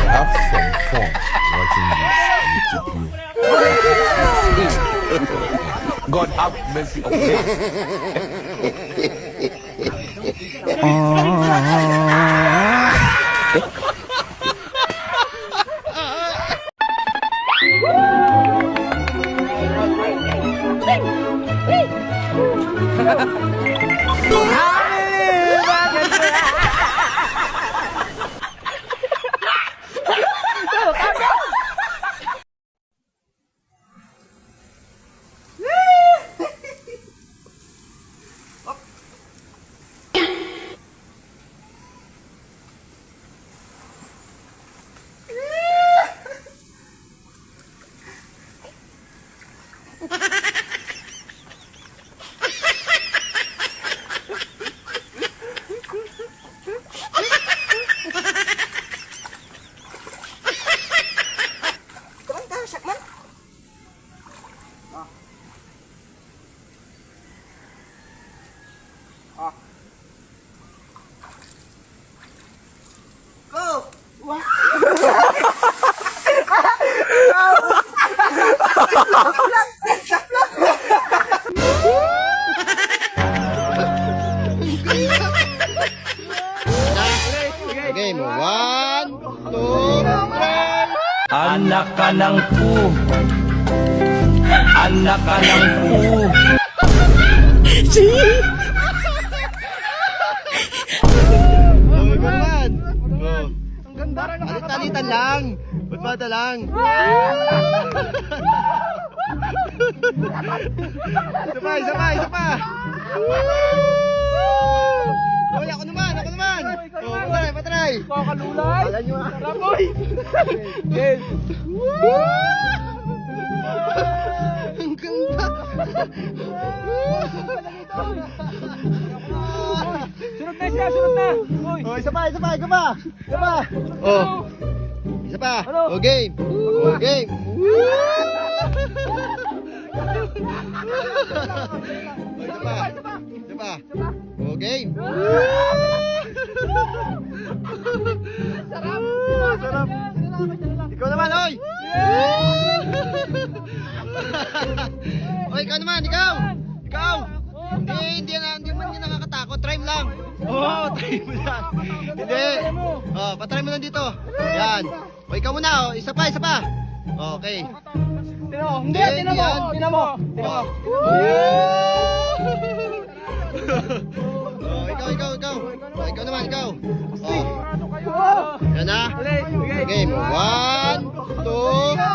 Have some fun watching this YouTube. God have mercy upon us. Game, 1, 2, 3. Anak ka ng pu. Anak ka ng pu. Oh, ganun. Oh. Ang ganda rin. Talitan lang. Bata lang. Isa pa. Hoy, ako naman. Oh, patry. Kakalulay. Alam nyo ah. Raboy. Yes. Ang ganda. Sunod na. Uy. Oh, isa pa. Oh. Isa pa. Oh, game. Isa pa. Oh, game. Sarap. Ikaw naman, oy. Oy, ikaw naman, ikaw. Hindi man yun nakakatakot. Try mo lang. Oo, try mo lang. Hindi. Oh, patry mo lang dito. Yan. O, ikaw muna, Isa pa. Okay. Tinan mo. Oh, ikaw. Oh, ikaw naman. Oh. Yan na. Game. 1, 2, 3.